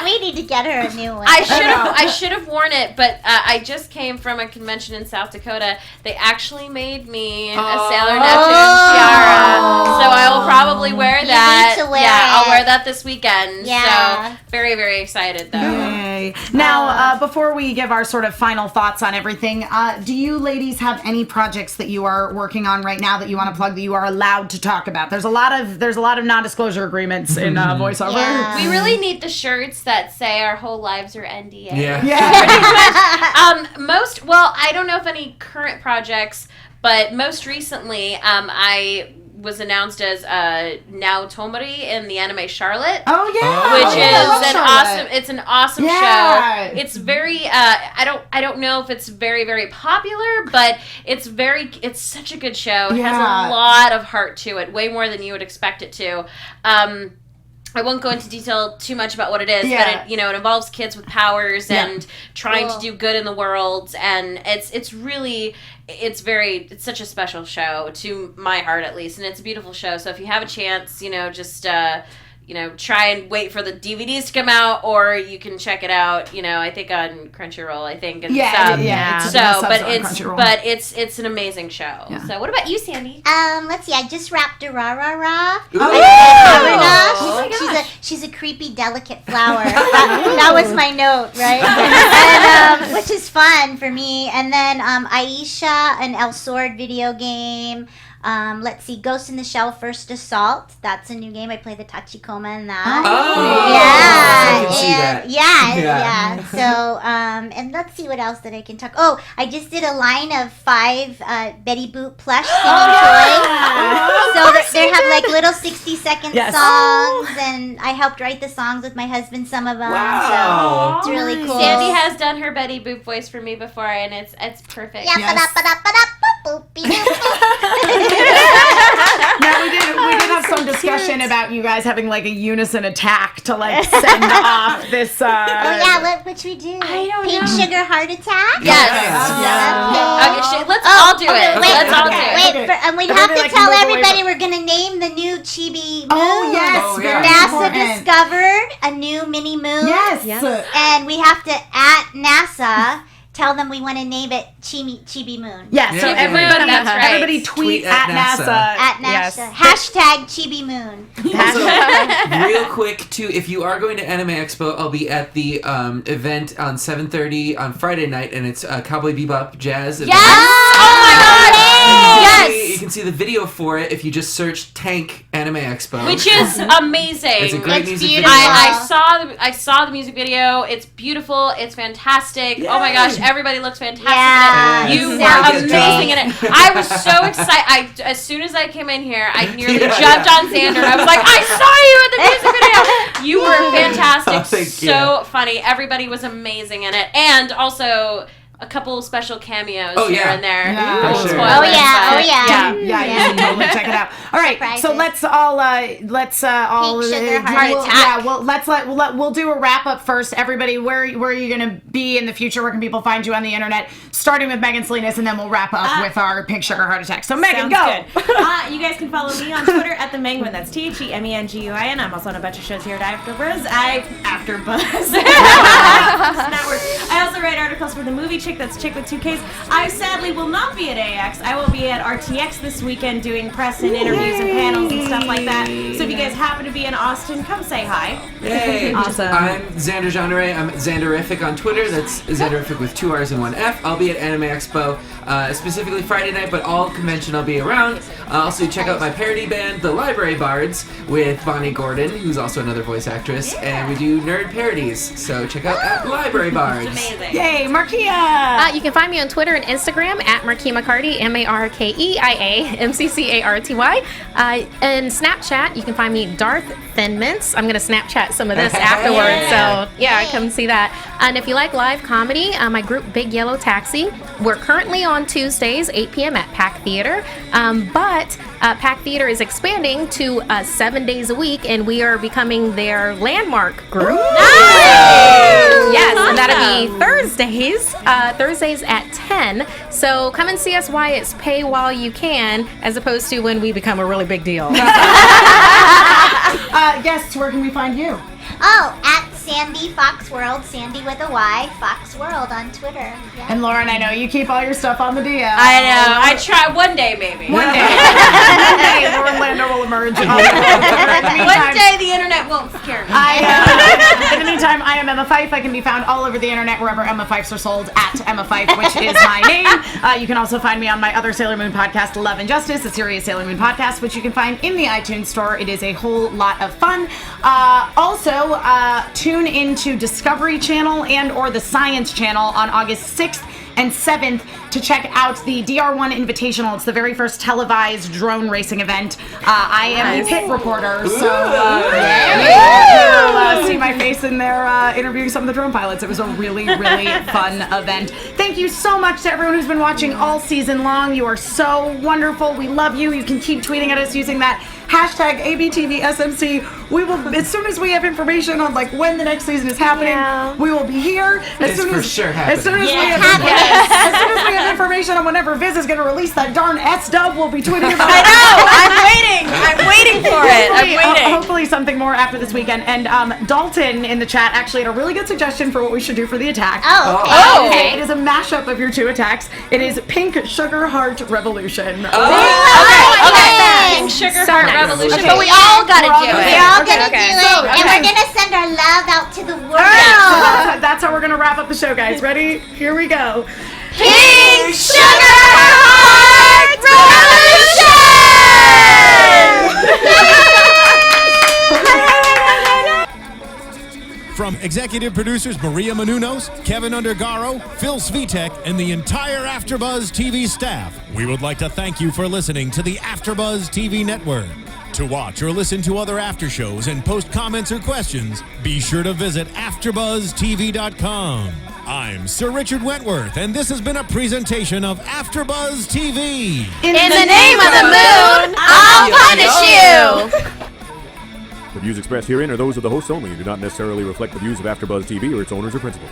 We need to get her a new one. I should have worn it, but I just came from a convention in South Dakota. They actually made me a Sailor Neptune tiara, so I will probably wear that. You need to wear it. I'll wear that this weekend. So very, very excited though. Yay. Now, before we give our sort of final thoughts on everything, do you ladies have any projects that you are working on right now that you want to plug that you are allowed to talk about? There's a lot of non-disclosure agreements in voiceover. Yeah. We really need the shirts that say our whole lives are NDA. I don't know if any current projects, but most recently, I was announced as Now Tomori in the anime Charlotte. Which is an awesome show. It's very I don't know if it's very, very popular, but it's such a good show. It has a lot of heart to it, way more than you would expect it to. I won't go into detail too much about what it is, but it involves kids with powers and trying to do good in the world, and it's such a special show to my heart, at least, and it's a beautiful show. So if you have a chance, just try and wait for the DVDs to come out, or you can check it out, I think on Crunchyroll, it's an amazing show. So what about you, Sandy? Let's see, I just wrapped a Ra. She's a creepy, delicate flower. That was my note, right? And, which is fun for me. And then Aisha, an El Sword video game. Let's see, Ghost in the Shell First Assault. That's a new game. I play the Tachikoma in that. I can see that. Yeah. So, and let's see what else that I can talk. Oh, I just did a line of 5 Betty Boop plush singing toys. So they have like little 60-second songs, and I helped write the songs with my husband, some of them. So it's really cool. Sandy has done her Betty Boop voice for me before, and it's perfect. Now we did have some discussion about you guys having like a unison attack to like send off this. Which we do. I don't know. Pink sugar heart attack. Yes. Okay, let's all do it. Let's all do it. And we'd have to tell everybody we're gonna name the new Chibi moon. NASA discovered a new mini moon. Yes. And we have to at NASA. Tell them we want to name it Chibi Moon. So everybody tweet at NASA. At NASA. Hashtag Chibi Moon. Also, real quick, too, if you are going to Anime Expo, I'll be at the event on 7:30 on Friday night, and it's Cowboy Bebop Jazz. Yes! Oh my God! Yes! You can see the video for it if you just search Tank Anime Expo. Which is amazing. It's a great music video. I saw the music video. It's beautiful. It's fantastic. Yay. Oh my gosh, everybody looks fantastic in it. You were amazing in it. I was so excited. As soon as I came in here, I nearly jumped on Xander. I was like, I saw you in the music video. You were fantastic. So funny. Everybody was amazing in it. And also a couple special cameos here and there. Yeah. You should totally check it out. All right, Surprises. so let's all we'll do a wrap up first. Everybody, where are you gonna be in the future? Where can people find you on the internet? Starting with Megan Salinas, and then we'll wrap up with our Pink Sugar Heart Attack. So Megan, go. Good. You guys can follow me on Twitter at the Menguin. That's TheMenguin. I'm also on a bunch of shows here at AfterBuzz. AfterBuzz. I also write articles for the Movie Chick. That's Chick with 2 Ks. I sadly will not be at AX. I will be at RTX this weekend doing press and interviews and panels and stuff like that. So if you guys happen to be in Austin, come say hi. Yay. Awesome. I'm Xander Jeanneret. I'm Xanderific on Twitter. That's Xanderific with 2 R's and 1 F. I'll be at Anime Expo, specifically Friday night, but all convention I'll be around. Also check out my parody band, The Library Bards, with Bonnie Gordon, who's also another voice actress, and we do nerd parodies. So check out at Library Bards. Amazing. Yay, Markeia! You can find me on Twitter and Instagram at Markeia McCarty, MarkeiaMcCarty. And Snapchat, you can find me Darth Thin Mints. I'm going to Snapchat some of this afterwards, so come see that. And if you like live comedy, my group Big Yellow Taxi, we're currently on Tuesdays, 8 p.m. at Pack Theater, but Pack Theater is expanding to 7 days a week, and we are becoming their landmark group. Nice! Yes, and that'll be Thursdays at 10. So come and see us while it's pay while you can, as opposed to when we become a really big deal. Guests, where can we find you? Oh, at Sandy Fox World, Sandy with a Y, Fox World on Twitter. Yeah. And Lauren, I know you keep all your stuff on the DM. I know. I try one day, maybe. One day, Lauren Landa will emerge. One day the internet won't scare me. In the meantime, I am Emma Fyffe. I can be found all over the internet wherever Emma Fyffes are sold at Emma Fyffe, which is my name. You can also find me on my other Sailor Moon podcast, Love and Justice, a serious Sailor Moon podcast, which you can find in the iTunes store. It is a whole lot of fun. Also, tune into Discovery Channel and or the Science Channel on August 6th and 7th to check out the DR1 Invitational. It's the very first televised drone racing event. I am the pit reporter, so you'll see my face in there interviewing some of the drone pilots. It was a really, really fun event. Thank you so much to everyone who's been watching all season long. You are so wonderful. We love you. You can keep tweeting at us using that hashtag ABTVSMC. We will, as soon as we have information on like when the next season is happening, we will be here. As soon as we have information on whenever Viz is going to release that darn S-dub, we'll be tweeting about it. I know! I'm waiting for it. I'm waiting. Hopefully something more after this weekend. And Dalton in the chat actually had a really good suggestion for what we should do for the attack. Okay. It is a mashup of your 2 attacks. It is Pink Sugar Heart Revolution. Okay. Pink Sugar Heart Revolution. But we all gotta do it. We're all gonna do it, and we're gonna send our love out to the world. That's how we're gonna wrap up the show, guys. Ready? Here we go. Pink Sugar Heart Revolution! From executive producers Maria Menounos, Kevin Undergaro, Phil Svitek, and the entire AfterBuzz TV staff, we would like to thank you for listening to the AfterBuzz TV network. To watch or listen to other after shows and post comments or questions, be sure to visit AfterBuzzTV.com. I'm Sir Richard Wentworth, and this has been a presentation of AfterBuzz TV. In the name of the moon, I'll punish you! The views expressed herein are those of the hosts only and do not necessarily reflect the views of AfterBuzz TV or its owners or principals.